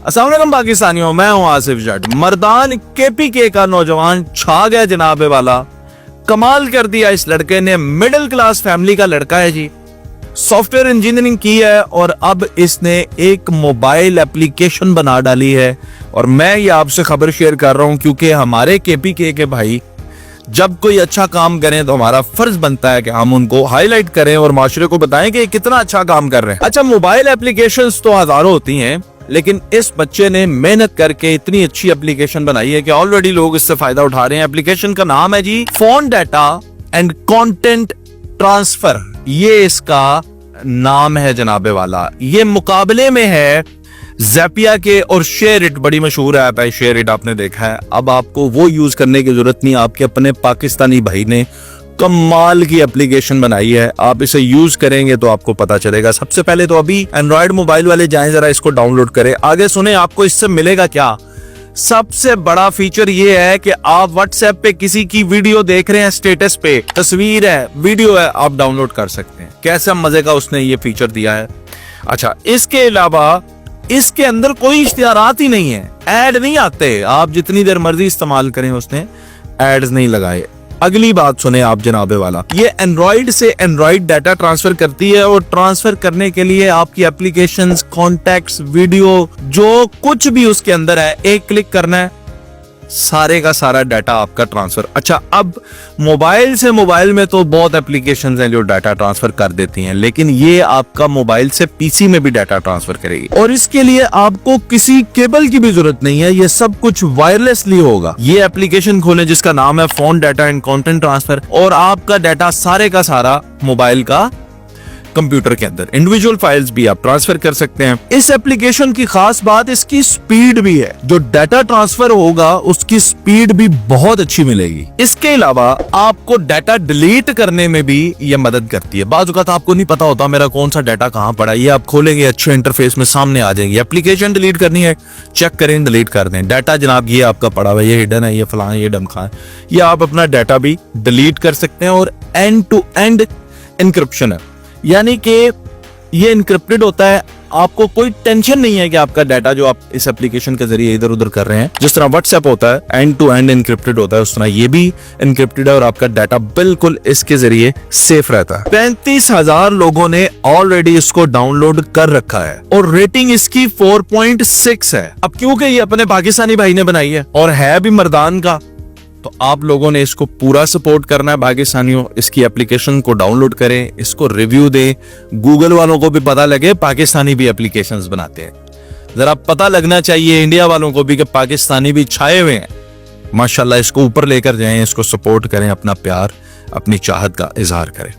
अस्सलाम वालेकुम पाकिस्तानियों, मैं हूं आसिफ जट। मर्दान केपीके का नौजवान छा गया जनाबे वाला, कमाल कर दिया इस लड़के ने। मिडिल क्लास फैमिली का लड़का है जी, सॉफ्टवेयर इंजीनियरिंग की है और अब इसने एक मोबाइल एप्लीकेशन बना डाली है। और मैं ये आपसे खबर शेयर कर रहा हूं क्योंकि हमारे केपीके के भाई जब कोई अच्छा काम करें तो हमारा फर्ज बनता है कि हम उनको हाईलाइट करें और माशरे को बताएं कि कितना अच्छा काम कर रहे हैं। अच्छा, मोबाइल एप्लीकेशंस तो हजारों होती हैं, लेकिन इस बच्चे ने मेहनत करके इतनी अच्छी एप्लीकेशन बनाई है कि ऑलरेडी लोग इससे फायदा उठा रहे हैं। एप्लीकेशन का नाम है G phone data and content transfer, ये इसका नाम है जनाबे वाला। ये मुकाबले में है ज़ैपिया के और शेयर इट, बड़ी मशहूर ऐप है शेयर इट, आपने देखा है। अब आपको वो यूज करने की जरूरत नहीं, आपके अपने पाकिस्तानी भाई ने कमाल की एप्लीकेशन बनाई है। आप इसे यूज करेंगे तो आपको पता चलेगा। सबसे पहले तो अभी एंड्रॉयड मोबाइल वाले जाएं, जरा इसको डाउनलोड करें। आगे सुने आपको इससे मिलेगा क्या। सबसे बड़ा फीचर ये है कि आप व्हाट्सएप पे किसी की वीडियो देख रहे हैं, स्टेटस पे तस्वीर है, वीडियो है, आप डाउनलोड कर सकते हैं। कैसा मजे का उसने ये फीचर दिया है। अच्छा, इसके अलावा इसके अंदर कोई इश्तिहारात ही नहीं है, ऐड नहीं आते। आप जितनी देर मर्जी इस्तेमाल करें, उसने एड्स नहीं लगाए। अगली बात सुने आप जनाबे वाला, ये एंड्रॉइड से एंड्रॉइड डाटा ट्रांसफर करती है और ट्रांसफर करने के लिए आपकी एप्लीकेशंस, कॉन्टैक्ट्स, वीडियो, जो कुछ भी उसके अंदर है, एक क्लिक करना है, सारे का सारा डाटा आपका ट्रांसफर। अच्छा, अब मोबाइल से मोबाइल में तो बहुत एप्लीकेशंस हैं जो डाटा ट्रांसफर कर देती हैं, लेकिन ये आपका मोबाइल से पीसी में भी डाटा ट्रांसफर करेगी और इसके लिए आपको किसी केबल की भी जरूरत नहीं है। ये सब कुछ वायरलेसली होगा। ये एप्लीकेशन खोलें जिसका नाम है phone data and content transfer, और आपका डाटा सारे का सारा मोबाइल का कंप्यूटर के अंदर, इंडिविजुअल फाइल्स भी आप ट्रांसफर कर सकते हैं। इस एप्लीकेशन की खास बात इसकी स्पीड भी है। जो डाटा ट्रांसफर होगा उसकी स्पीड भी बहुत अच्छी मिलेगी। इसके अलावा आपको डाटा डिलीट करने में भी ये मदद करती है। बाज़ औक़ात आपको नहीं पता होता मेरा कौन सा डाटा कहां पड़ा, ये आप खोलेंगे अच्छे इंटरफेस में सामने आ जाएंगे। एप्लीकेशन डिलीट करनी है, चेक करें, डिलीट कर दें। डाटा जनाब ये आपका पड़ा हुआ है, ये हिडन है, ये फलां, ये डमखा है, ये आप अपना डाटा भी डिलीट कर सकते हैं। और एंड टू एंड इनक्रिप्शन है, यानी कि ये इनक्रिप्टेड होता है। आपको कोई टेंशन नहीं है कि आपका डाटा जो आप इस एप्लीकेशन के जरिए इधर उधर कर रहे हैं, जिस तरह व्हाट्सएप होता है एंड टू एंड इनक्रिप्टेड होता है, उस तरह ये भी इनक्रिप्टेड है और आपका डाटा बिल्कुल इसके जरिए सेफ रहता है। 35,000 लोगों ने ऑलरेडी इसको डाउनलोड कर रखा है और रेटिंग इसकी 4.6 है। अब क्योंकि ये अपने पाकिस्तानी भाई ने बनाई है और है भी मर्दान का, तो आप लोगों ने इसको पूरा सपोर्ट करना है पाकिस्तानियों। इसकी एप्लीकेशन को डाउनलोड करें, इसको रिव्यू दें, गूगल वालों को भी पता लगे पाकिस्तानी भी एप्लीकेशंस बनाते हैं। जरा पता लगना चाहिए इंडिया वालों को भी कि पाकिस्तानी भी छाए हुए हैं। माशाल्लाह, इसको ऊपर लेकर जाएं, इसको सपोर्ट करें, अपना प्यार, अपनी चाहत का इजहार करें।